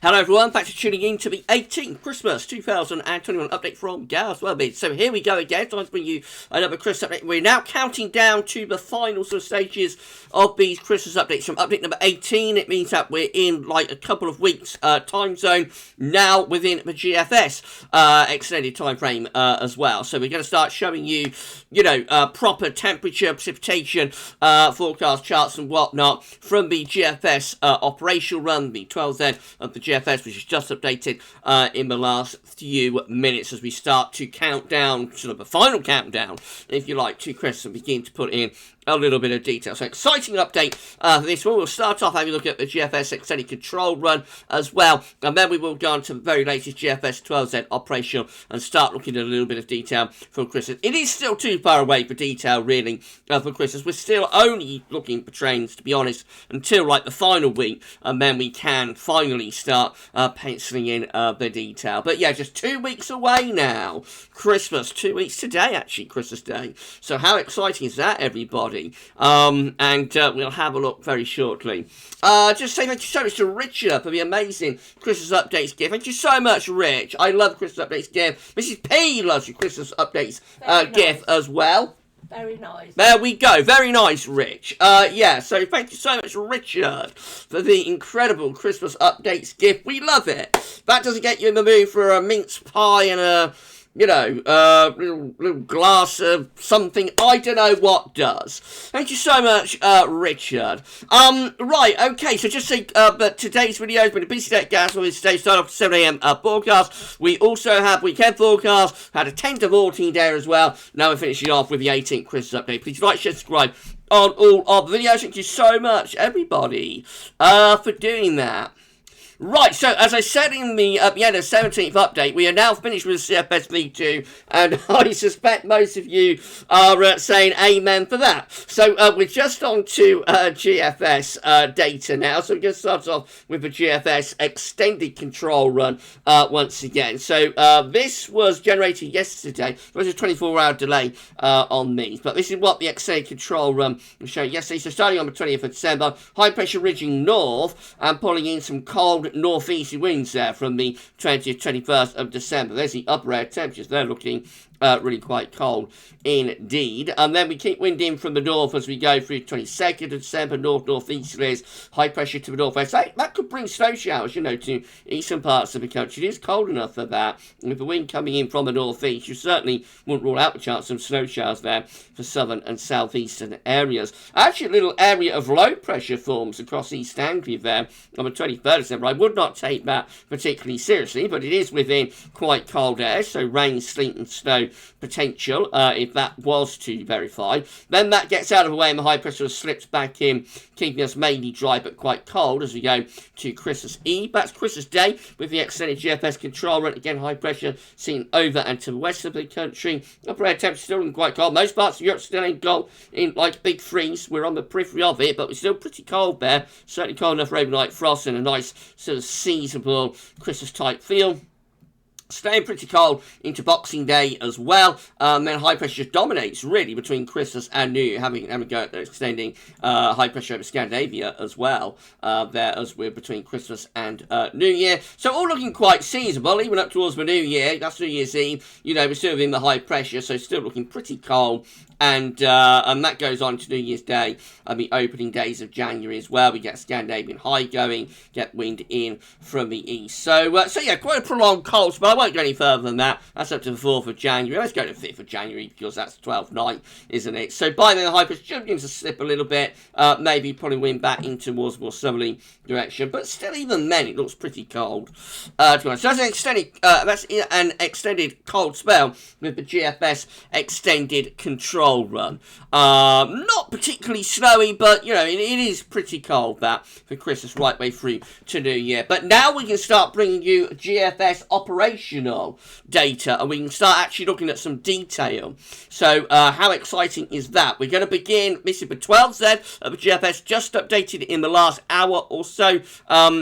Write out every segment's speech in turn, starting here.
Hello everyone, thanks for tuning in to the 18th Christmas 2021 update from Gals Wellbeing. So here we go again, time to bring you another Christmas update. We're now counting down to the final sort of stages of these Christmas updates. From update number 18, it means that we're in like a couple of weeks time zone now within the GFS extended time frame as well. So we're going to start showing you, proper temperature, precipitation, forecast charts and whatnot from the GFS operational run, the 12Z of the GFS, which is just updated in the last few minutes as we start to count down, sort of a final countdown, if you like, to Christmas and begin to put in a little bit of detail. So exciting update for this one. We'll start off having a look at the GFS extended control run as well, and then we will go on to the very latest GFS 12Z operational and start looking at a little bit of detail for Christmas. It is still too far away for detail, really, for Christmas. We're still only looking for trains, to be honest, until like the final week, and then we can finally start penciling in the detail. But yeah, just 2 weeks away now. Christmas, 2 weeks today, actually, Christmas Day. So how exciting is that, everybody? And we'll have a look very shortly. Just say thank you so much to Richard for the amazing Christmas updates gift. Thank you so much, Rich. I love Christmas updates gift. Mrs. P loves your Christmas updates gift as well. Very nice. There we go. Very nice, Rich. Yeah, so thank you so much, Richard, for the incredible Christmas updates gift. We love it. That doesn't get you in the mood for a mince pie and a little glass of something. I don't know what does. Thank you so much, Richard. Right, okay, so just say, but today's video has been a busy day at Gas. We'll start off at 7 AM broadcast. We also have weekend forecast, had a 10 to 14 there as well. Now we're finishing off with the 18th Christmas update. Please like, share, subscribe on all of the videos. Thank you so much, everybody, for doing that. Right, so as I said in the end of 17th update, we are now finished with the CFS League 2, and I suspect most of you are saying amen for that. So we're just on to GFS data now, so we're going to start off with the GFS extended control run once again. So this was generated yesterday. There was a 24-hour delay on these, but this is what the extended control run was showing yesterday. So starting on the 20th of December, high pressure ridging north and pulling in some cold northeasterly winds there from the 20th, 21st of December. There's the upper air temperatures. They're looking really quite cold indeed. And then we keep wind in from the north as we go through 22nd of December, northeasterlies, high pressure to the northwest. That could bring snow showers, to eastern parts of the country. It is cold enough for that. And with the wind coming in from the northeast, you certainly wouldn't rule out the chance of snow showers there for southern and southeastern areas. Actually, a little area of low pressure forms across East Anglia there on the 23rd of December. I would not take that particularly seriously, but it is within quite cold air, so rain, sleet and snow potential if that was to verify. Then that gets out of the way and the high pressure slips back in, keeping us mainly dry but quite cold as we go to Christmas Eve. That's Christmas Day with the extended GFS control run. Again, high pressure seen over and to the west of the country. Upper air temperature still quite cold. Most parts of Europe still ain't cold in like big freeze. We're on the periphery of it, but we're still pretty cold there. Certainly cold enough for overnight frost and a nice sort of seasonable Christmas type feel. Staying pretty cold into Boxing Day as well. Then high pressure just dominates really between Christmas and New Year, having a go at extending high pressure over Scandinavia as well. There as we're between Christmas and New Year. So all looking quite seasonable, even up towards the New Year. That's New Year's Eve. We're still within the high pressure, so still looking pretty cold. And that goes on to New Year's Day and the opening days of January as well. We get Scandinavian high going, get wind in from the east. So yeah, quite a prolonged cold spell. I won't go any further than that. That's up to the 4th of January. Let's go to the 5th of January because that's the 12th night, isn't it? So by then the high pressure should begin to slip a little bit. Maybe probably wind back in towards more southerly direction. But still, even then, it looks pretty cold. So that's an extended cold spell with the GFS extended control run. Not particularly snowy, but it is pretty cold that for Christmas right way through to New Year. But now we can start bringing you GFS operational data and we can start actually looking at some detail. So how exciting is that? We're going to begin, this is the 12Z of the GFS, just updated in the last hour or so.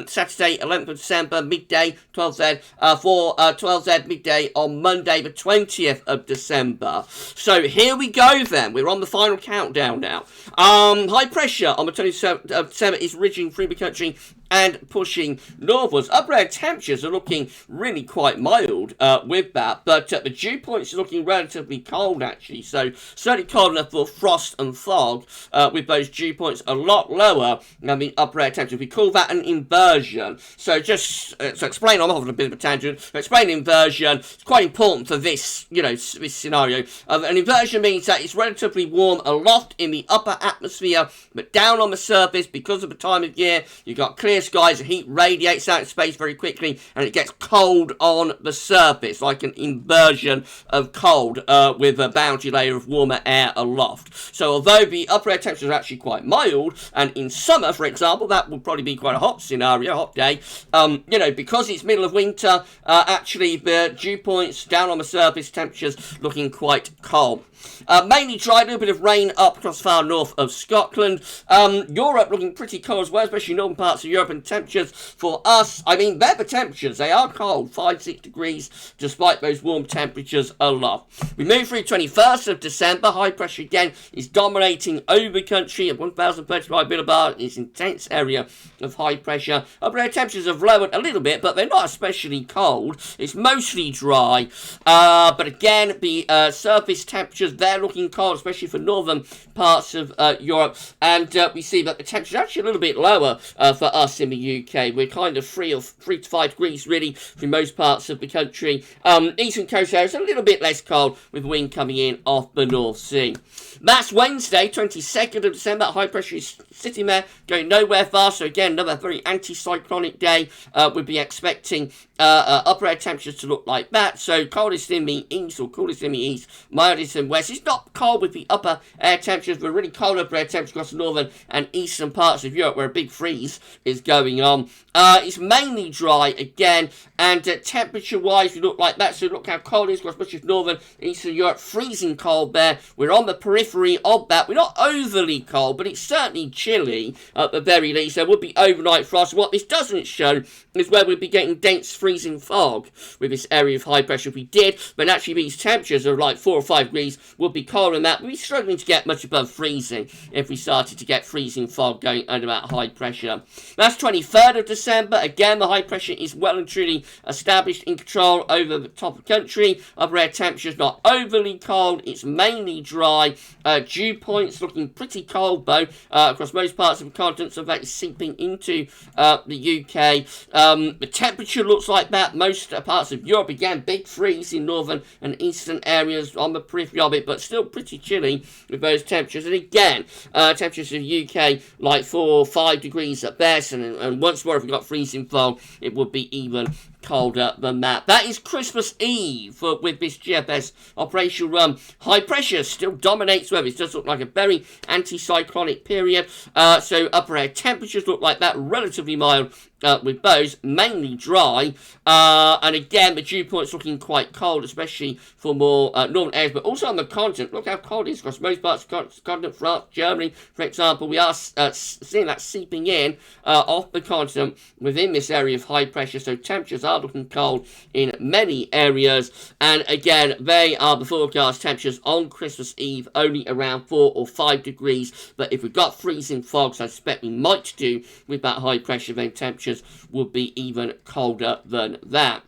Saturday 11th of December midday 12Z for 12Z midday on Monday the 20th of December. So here we go then. We're on the final countdown now. High pressure on the 27th of December is ridging through the country and pushing northwards. Upper air temperatures are looking really quite mild with that, but the dew points are looking relatively cold actually, so certainly cold enough for frost and fog, with those dew points a lot lower than the upper air temperature. We call that an inversion. So just to explain, I'm off on a bit of a tangent. To explain inversion, it's quite important for this, this scenario. An inversion means that it's relatively warm aloft in the upper atmosphere, but down on the surface, because of the time of year, you've got clear skies, the heat radiates out of space very quickly, and it gets cold on the surface, like an inversion of cold with a boundary layer of warmer air aloft. So although the upper air temperatures are actually quite mild, and in summer, for example, that would probably be quite a hot scenario, hot day, because it's middle of winter, actually the dew points down on the surface, temperatures looking quite cold. Mainly dry, a little bit of rain up across far north of Scotland. Europe looking pretty cold as well, especially northern parts of Europe, and temperatures for us, I mean, they're the temperatures, they are cold, 5-6 degrees, despite those warm temperatures aloft. We move through 21st of December, high pressure again is dominating over the country at 1035 millibar, it's intense area of high pressure. Upper air temperatures have lowered a little bit, but they're not especially cold, it's mostly dry, but again, the surface temperatures, they're looking cold, especially for northern parts of Europe, and we see that the temperature is actually a little bit lower for us in the UK. We're kind of 3 to 5 degrees really for most parts of the country. Eastern coast areas a little bit less cold with wind coming in off the North Sea. That's Wednesday, 22nd of December. High pressure is sitting there, going nowhere fast. So again, another very anticyclonic day. We'd be expecting upper air temperatures to look like that. So coldest in the east, or coolest in the east, mildest in west. It's not cold with the upper air temperatures, but really cold upper air temperatures across the northern and eastern parts of Europe, where a big freeze is going on. It's mainly dry again, and temperature-wise, we look like that. So look how cold it is across much of northern and eastern Europe. Freezing cold there. We're on the periphery of that. We're not overly cold, but it's certainly chilly at the very least. There would be overnight frost. What this doesn't show is where we'd be getting dense freezing fog with this area of high pressure. If we did, but actually these temperatures are like 4 or 5 degrees, would be colder than that. We'd be struggling to get much above freezing if we started to get freezing fog going under that high pressure. That's 23rd of December. Again, the high pressure is well and truly established in control over the top of the country. Upper air temperatures not overly cold. It's mainly dry. Dew points looking pretty cold though across most parts of the continent, so that is seeping into the UK. The temperature looks like that. Most parts of Europe, again, big freeze in northern and eastern areas on the periphery of it, but still pretty chilly with those temperatures. And again, temperatures in the UK like 4 or 5 degrees at best, and once more if we got freezing fog, it would be even colder than that. That is Christmas Eve with this GFS operational run. High pressure still dominates weather. It does look like a very anticyclonic period. So upper air temperatures look like that, relatively mild with those, mainly dry. And again, the dew points looking quite cold, especially for more northern areas, but also on the continent. Look how cold it is across most parts of the continent. France, Germany, for example, we are seeing that seeping in off the continent within this area of high pressure. So temperatures are looking cold in many areas, and again, they are the forecast temperatures on Christmas Eve, only around 4 or 5 degrees, but if we've got freezing fogs, I suspect we might do with that high pressure, then temperatures would be even colder than that.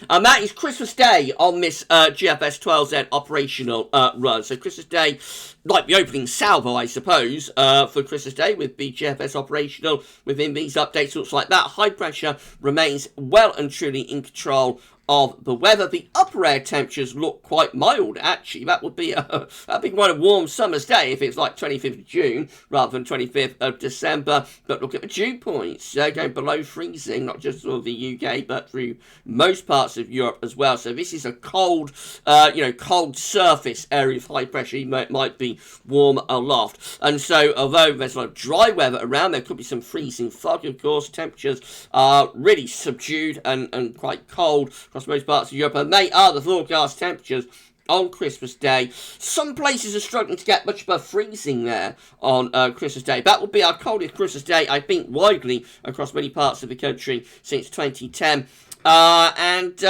And that is Christmas Day on this GFS 12Z operational run. So Christmas Day, like the opening salvo, I suppose, for Christmas Day with the GFS operational within these updates. Looks like that high pressure remains well and truly in control of the weather. The upper air temperatures look quite mild, actually. That would be that'd be quite a warm summer's day if it's like 25th of June rather than 25th of December. But look at the dew points. They're going below freezing, not just for the UK, but through most parts of Europe as well. So this is a cold, cold surface area of high pressure. It might be warm aloft. And so, although there's a lot of dry weather around, there could be some freezing fog, of course. Temperatures are really subdued and quite cold across most parts of Europe, and they are the forecast temperatures on Christmas Day. Some places are struggling to get much above freezing there on Christmas Day. That will be our coldest Christmas Day, I think, widely across many parts of the country since 2010. And you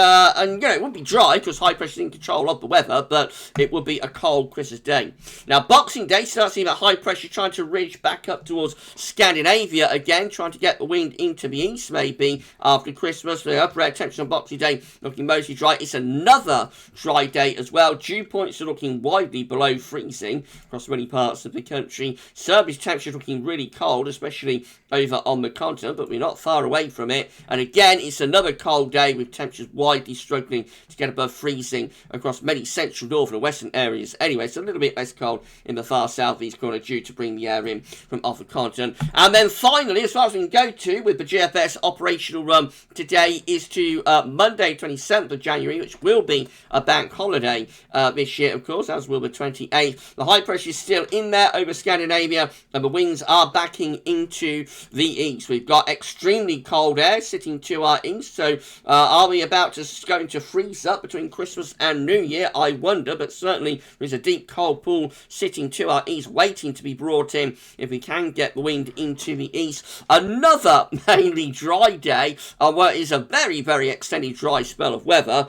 know, it would be dry because high pressure is in control of the weather, but it would be a cold Christmas day. Now, Boxing Day starts seeing that high pressure trying to ridge back up towards Scandinavia again, trying to get the wind into the east maybe after Christmas. The upper air temperature on Boxing Day looking mostly dry. It's another dry day as well. Dew points are looking widely below freezing across many parts of the country. Serbia's temperature is looking really cold, especially over on the continent, but we're not far away from it. And again, it's another cold day with temperatures widely struggling to get above freezing across many central, northern and western areas. Anyway, it's a little bit less cold in the far southeast corner due to bring the air in from off the continent. And then finally, as far as we can go to with the GFS operational run today is to Monday 27th of January, which will be a bank holiday this year, of course, as will the 28th. The high pressure is still in there over Scandinavia and the winds are backing into the east. We've got extremely cold air sitting to our east, so are we about to going to freeze up between Christmas and New Year? I wonder, but certainly there's a deep cold pool sitting to our east waiting to be brought in if we can get the wind into the east. Another mainly dry day on what is a very, very extended dry spell of weather.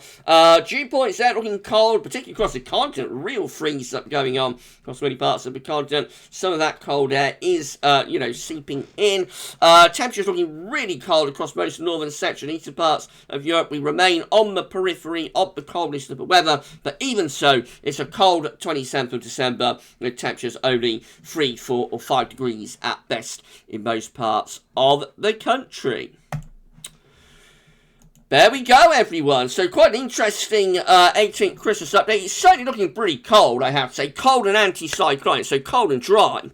Dew points there looking cold, particularly across the continent. Real freeze up going on across many parts of the continent. Some of that cold air is, you know, seeping in. Temperatures looking really cold across most northern, central and eastern parts of Europe. We remain on the periphery of the coldest of the weather, but even so, it's a cold 27th of December with temperatures only 3, 4 or 5 degrees at best in most parts of the country. There we go, everyone. So quite an interesting 18th Christmas update. It's certainly looking pretty cold, I have to say. Cold and anti-cyclonic, so cold and dry,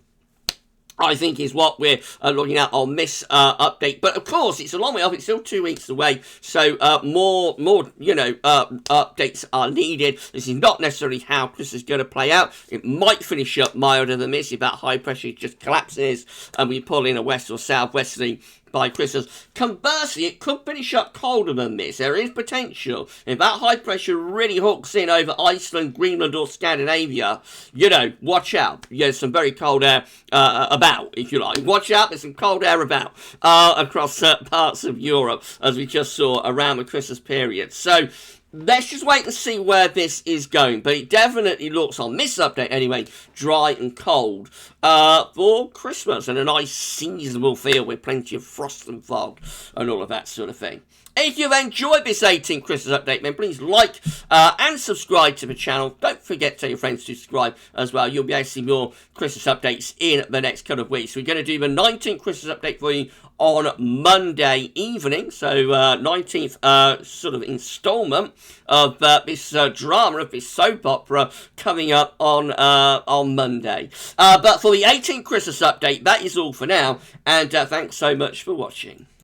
I think, is what we're looking at on this update. But of course, it's a long way off. It's still 2 weeks away. So more, you know, updates are needed. This is not necessarily how Christmas is going to play out. It might finish up milder than this if that high pressure just collapses and we pull in a west or southwesterly by Christmas. Conversely, it could finish up colder than this. There is potential. If that high pressure really hooks in over Iceland, Greenland or Scandinavia, you know, watch out. There's some very cold air about, if you like. Watch out, there's some cold air about across certain parts of Europe, as we just saw around the Christmas period. So let's just wait and see where this is going. But it definitely looks, on this update anyway, dry and cold for Christmas. And a nice seasonable feel with plenty of frost and fog and all of that sort of thing. If you've enjoyed this 18th Christmas update, then please like and subscribe to the channel. Don't forget to tell your friends to subscribe as well. You'll be able to see more Christmas updates in the next couple of weeks. We're going to do the 19th Christmas update for you on Monday evening. So 19th sort of installment of this drama, of this soap opera coming up on Monday. But for the 18th Christmas update, that is all for now. And thanks so much for watching.